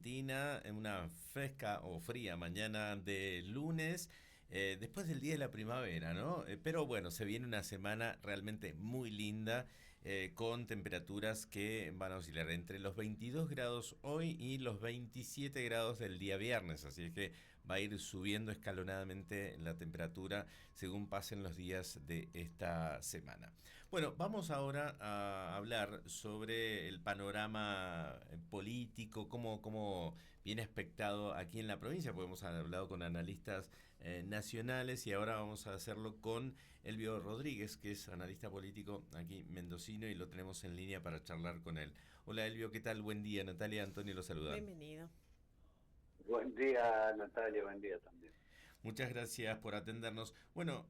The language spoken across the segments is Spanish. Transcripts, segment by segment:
Argentina, en una fresca o fría mañana de lunes, después del día de la primavera, ¿no? Pero bueno, se viene una semana realmente muy linda, con temperaturas que van a oscilar entre los 22 grados hoy y los 27 grados del día viernes, así es que va a ir subiendo escalonadamente la temperatura según pasen los días de esta semana. Bueno, vamos ahora a hablar sobre el panorama político, cómo viene expectado aquí en la provincia, porque hemos hablado con analistas nacionales y ahora vamos a hacerlo con Elvio Rodríguez, que es analista político aquí mendocino y lo tenemos en línea para charlar con él. Hola Elvio, ¿qué tal? Buen día, Natalia Antonio lo saluda. Bienvenido. Buen día, Natalia, buen día también. Muchas gracias por atendernos. Bueno,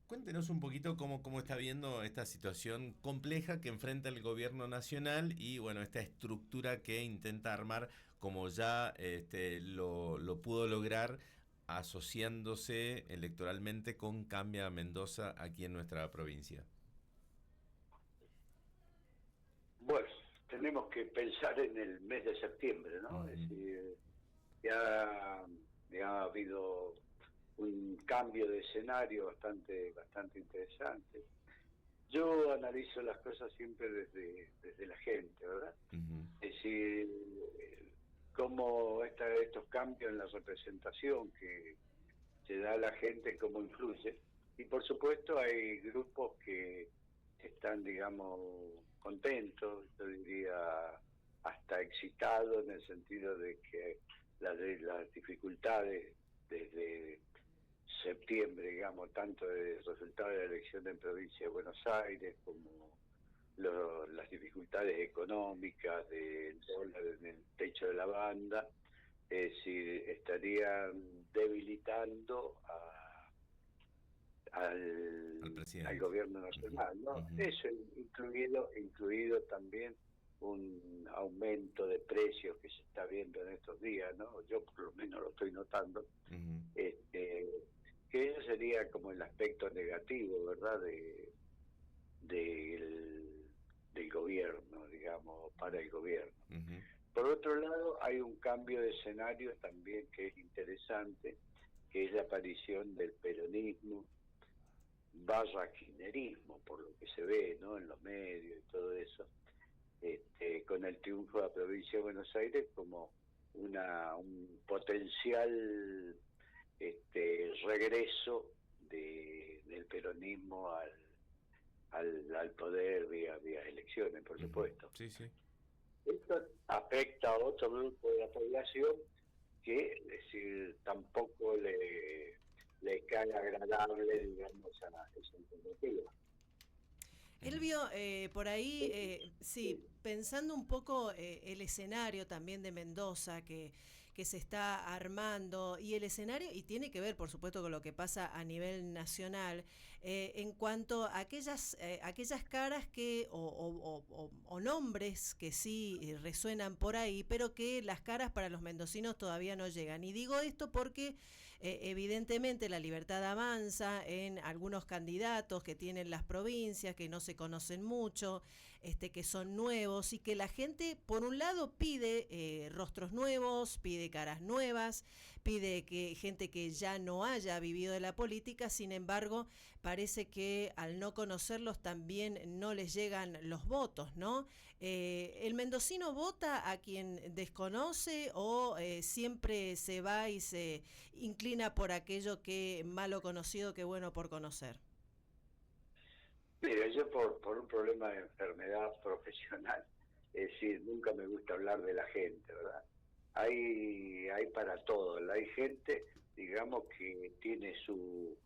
cuéntenos un poquito cómo está viendo esta situación compleja que enfrenta el gobierno nacional y bueno, esta estructura que intenta armar como ya lo pudo lograr asociándose electoralmente con Cambia Mendoza aquí en nuestra provincia. Bueno, tenemos que pensar en el mes de septiembre, ¿no? Es Ujú. decir, ya ha habido un cambio de escenario bastante interesante. Yo analizo las cosas siempre desde la gente, ¿verdad? Ujú. Es decir, cómo estos cambios en la representación que se da a la gente, cómo influye. Y por supuesto hay grupos que están, digamos, contentos, yo diría hasta excitados en el sentido de que las dificultades desde septiembre, digamos, tanto del resultado de la elección en provincia de Buenos Aires como las dificultades económicas del dólar en el techo de la banda, es decir, estarían debilitando Al al presidente. gobierno Ujú. nacional, ¿no? Ujú. Eso incluido también un aumento de precios que se está viendo en estos días, ¿no? Yo por lo menos lo estoy notando, Ujú. este, que eso sería como el aspecto negativo, ¿verdad? Del gobierno, digamos, para el gobierno. Ujú. Por otro lado, hay un cambio de escenario también que es interesante, que es la aparición del peronismo barra kirchnerismo, por lo que se ve, ¿no?, en los medios y todo eso, con el triunfo de la provincia de Buenos Aires como un potencial regreso del peronismo al poder vía elecciones, por Ujú. supuesto. Sí, sí. Esto afecta a otro grupo de la población que, es decir, tampoco le cae agradable, digamos, esa alternativa. Elvio, por ahí, sí, Sí. pensando un poco el escenario también de Mendoza que se está armando y el escenario, y tiene que ver, por supuesto, con lo que pasa a nivel nacional, en cuanto a aquellas caras que, o nombres que sí resuenan por ahí, pero que las caras para los mendocinos todavía no llegan. Y digo esto porque evidentemente la libertad avanza en algunos candidatos que tienen las provincias, que no se conocen mucho, que son nuevos y que la gente, por un lado, pide rostros nuevos, pide caras nuevas, pide que gente que ya no haya vivido de la política. Sin embargo, parece que al no conocerlos también no les llegan los votos, ¿no? ¿El mendocino vota a quien desconoce o siempre se va y se inclina por aquello que malo conocido que bueno por conocer? Mira, yo por un problema de enfermedad profesional, es decir, nunca me gusta hablar de la gente, ¿verdad? Hay para todo, hay gente, digamos, que tiene su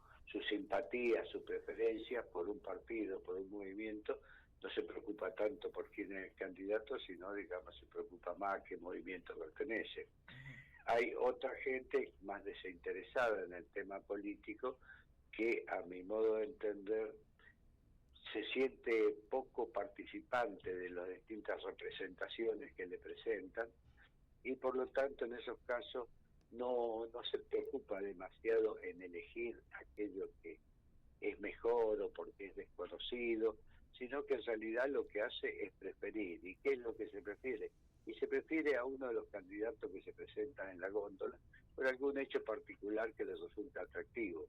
simpatía, su preferencia por un partido, por un movimiento, no se preocupa tanto por quién es el candidato, sino, digamos, se preocupa más a qué movimiento pertenece. Hay otra gente más desinteresada en el tema político que, a mi modo de entender, se siente poco participante de las distintas representaciones que le presentan y por lo tanto en esos casos no se preocupa demasiado en elegir aquello que es mejor o porque es desconocido, sino que en realidad lo que hace es preferir. ¿Y qué es lo que se prefiere? y se prefiere a uno de los candidatos que se presentan en la góndola por algún hecho particular que les resulta atractivo.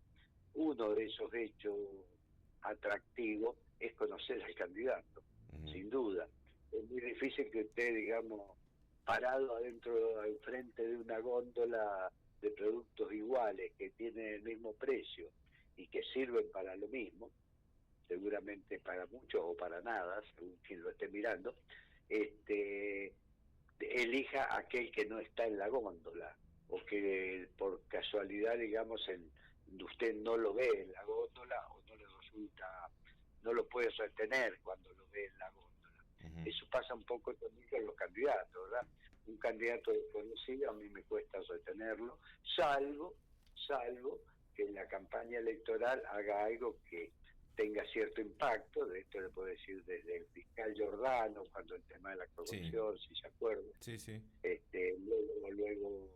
Uno de esos hechos atractivos es conocer al candidato, sin duda. Es muy difícil que usted, digamos, parado adentro, enfrente de una góndola de productos iguales que tienen el mismo precio y que sirven para lo mismo, seguramente para mucho o para nada, según quien lo esté mirando, elija aquel que no está en la góndola o que por casualidad, digamos, usted no lo ve en la góndola o no le resulta, no lo puede sostener cuando lo ve en la góndola. Eso pasa un poco también con los candidatos, ¿verdad? Un candidato desconocido a mí me cuesta sostenerlo, salvo que en la campaña electoral haga algo que tenga cierto impacto. De esto le puedo decir desde el fiscal Giordano, cuando el tema de la corrupción, si se acuerda, luego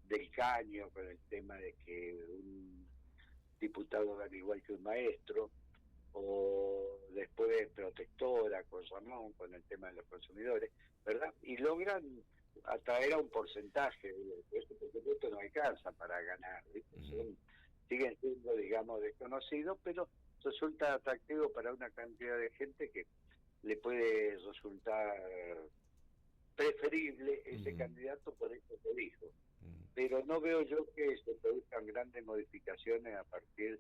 del Caño, con el tema de que un diputado gana igual que un maestro, o después Protectora con Ramón, con el tema de los consumidores, ¿verdad? Y logran atraer a un porcentaje, porque esto no alcanza para ganar, siguen siendo, digamos, desconocidos, pero resulta atractivo para una cantidad de gente que le puede resultar preferible ese candidato, por eso te dijo. Pero no veo yo que se produzcan grandes modificaciones a partir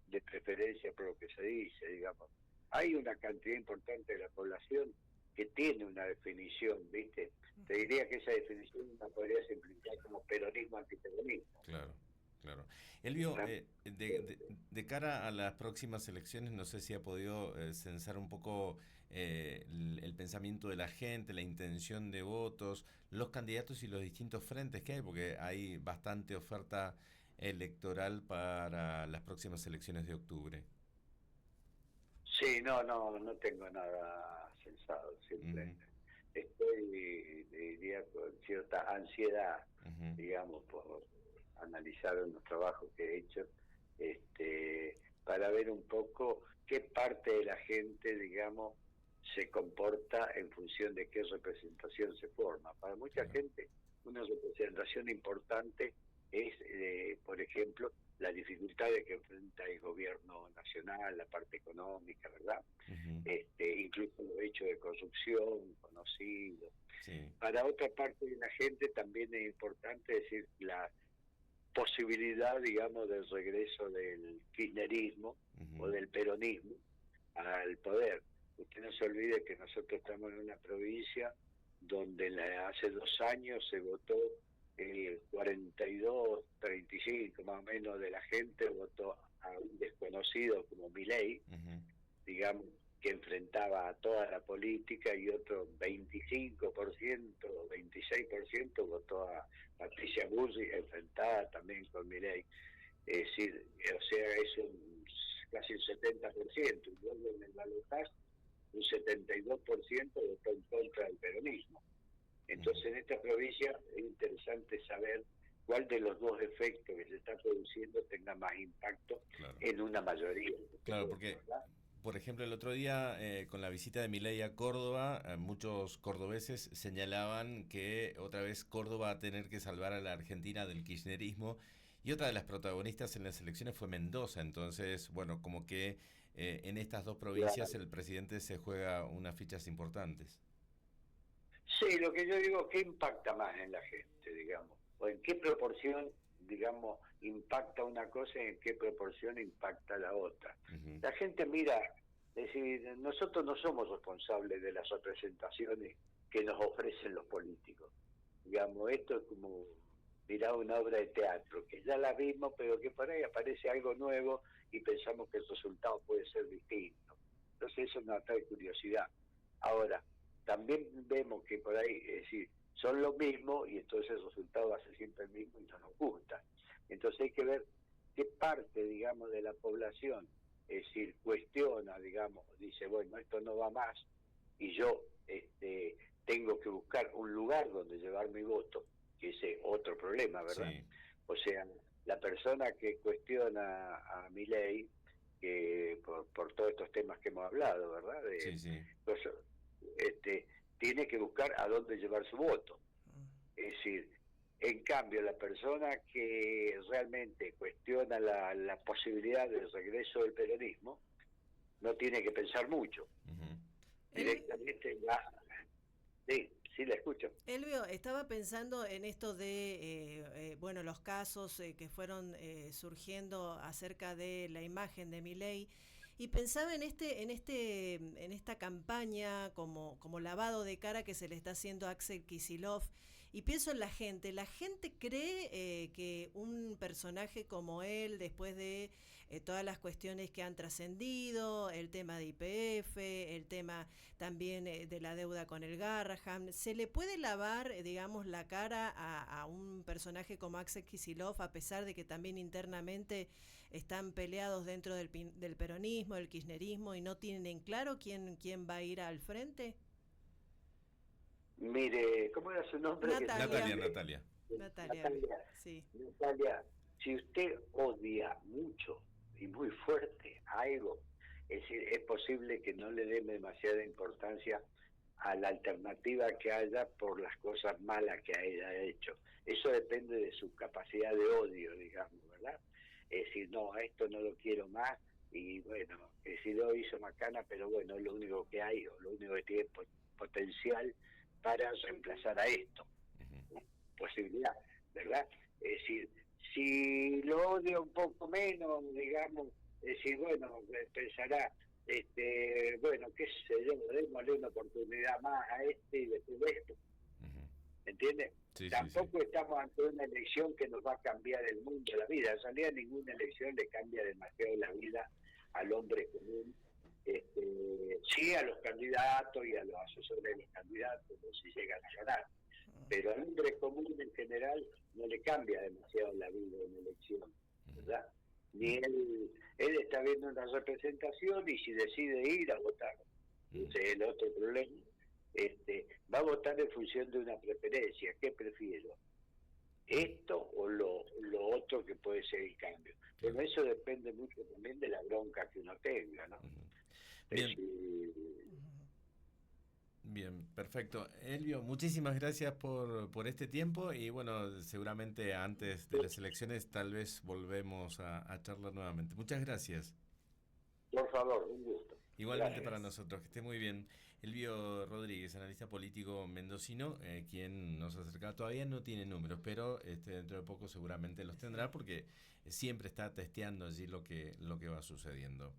de preferencia por lo que se dice, digamos. Hay una cantidad importante de la población que tiene una definición, ¿viste? Te diría que esa definición la podría simplificar como peronismo antiperonismo. Claro. Claro. Elvio, de cara a las próximas elecciones, no sé si ha podido censar un poco el pensamiento de la gente, la intención de votos, los candidatos y los distintos frentes que hay, porque hay bastante oferta electoral para las próximas elecciones de octubre. Sí, no tengo nada censado, simplemente. Estoy, diría, con cierta ansiedad, digamos, por analizar los trabajos que he hecho, para ver un poco qué parte de la gente, digamos, se comporta en función de qué representación se forma. Para mucha gente, una representación importante es, por ejemplo, la dificultad de que enfrenta el gobierno nacional, la parte económica, ¿verdad? Incluso los hechos de corrupción conocidos. Para otra parte de la gente también es importante decir la posibilidad, digamos, del regreso del kirchnerismo o del peronismo al poder. Usted no se olvide que nosotros estamos en una provincia donde hace 2 años se votó el 42, 35 más o menos de la gente votó a un desconocido como Milei, digamos, que enfrentaba a toda la política, y otro 25% o 26% votó a Patricia Burri, enfrentada también con Milei. Es decir, o sea, es casi el 70%, y luego en el balotaje un 72% votó en contra del peronismo. Entonces, en esta provincia es interesante saber cuál de los dos efectos que se está produciendo tenga más impacto en una mayoría. Claro, porque, por ejemplo, el otro día, con la visita de Milei a Córdoba, muchos cordobeses señalaban que otra vez Córdoba va a tener que salvar a la Argentina del kirchnerismo, y otra de las protagonistas en las elecciones fue Mendoza. Entonces, bueno, como que en estas dos provincias el presidente se juega unas fichas importantes. Sí, lo que yo digo, ¿qué impacta más en la gente, digamos? ¿O en qué proporción, digamos, impacta una cosa y en qué proporción impacta la otra? La gente mira, es decir, nosotros no somos responsables de las representaciones que nos ofrecen los políticos. Digamos, esto es como mirar una obra de teatro, que ya la vimos, pero que por ahí aparece algo nuevo y pensamos que el resultado puede ser distinto. Entonces eso nos atrae curiosidad. Ahora, también vemos que por ahí, es decir, son lo mismo y entonces el resultado va a ser siempre el mismo y no nos gusta. Entonces hay que ver qué parte, digamos, de la población, es decir, cuestiona, digamos, dice, bueno, esto no va más y yo tengo que buscar un lugar donde llevar mi voto, que ese es otro problema, ¿verdad? Sí. O sea, la persona que cuestiona a Milei, por todos estos temas que hemos hablado, ¿verdad? tiene que buscar a dónde llevar su voto. Es decir, en cambio, la persona que realmente cuestiona la posibilidad del regreso del peronismo no tiene que pensar mucho. Directamente va. Sí, la escucho. Elvio, estaba pensando en esto de, bueno, los casos que fueron surgiendo acerca de la imagen de Milei, y pensaba en esta campaña como lavado de cara que se le está haciendo a Axel Kicillof, y pienso en la gente. La gente cree que un personaje como él, después de todas las cuestiones que han trascendido, el tema de YPF, el tema también de la deuda con el Garrahan, ¿se le puede lavar, digamos, la cara a un personaje como Axel Kicillof, a pesar de que también internamente están peleados dentro del peronismo, del kirchnerismo, y no tienen en claro quién va a ir al frente? Mire, ¿cómo era su nombre? Natalia. Natalia, sí. Natalia, si usted odia mucho y muy fuerte algo, es decir, es posible que no le dé demasiada importancia a la alternativa que haya por las cosas malas que haya hecho. Eso depende de su capacidad de odio, digamos, ¿verdad? Es decir, no, a esto no lo quiero más, y bueno, es decir, lo hizo macana, pero bueno, es lo único que hay, o lo único que tiene potencial para reemplazar a esto. Posibilidad, ¿verdad? Es decir, si lo odia un poco menos, digamos, es decir, bueno, pensará, bueno, qué sé yo, démosle una oportunidad más a y después de esto. ¿Entiendes? Sí, Tampoco estamos ante una elección que nos va a cambiar el mundo, la vida. En realidad ninguna elección le cambia demasiado la vida al hombre común. Sí a los candidatos y a los asesores de los candidatos, si llegan a ganar. Pero al hombre común en general no le cambia demasiado la vida en elección, ¿verdad? Ni él está viendo una representación y si decide ir a votar, ese es el otro problema, va a votar en función de una preferencia. ¿Qué prefiero? ¿Esto o lo otro que puede ser el cambio? Pero eso depende mucho también de la bronca que uno tenga, ¿no? Bien. Bien, perfecto. Elvio, muchísimas gracias por este tiempo y bueno, seguramente antes de las elecciones tal vez volvemos a charlar nuevamente. Muchas gracias. Por favor, un gusto. Igualmente Gracias. para nosotros, que esté muy bien. Elvio Rodríguez, analista político mendocino, quien nos acerca, todavía no tiene números, pero dentro de poco seguramente los tendrá porque siempre está testeando allí lo que va sucediendo.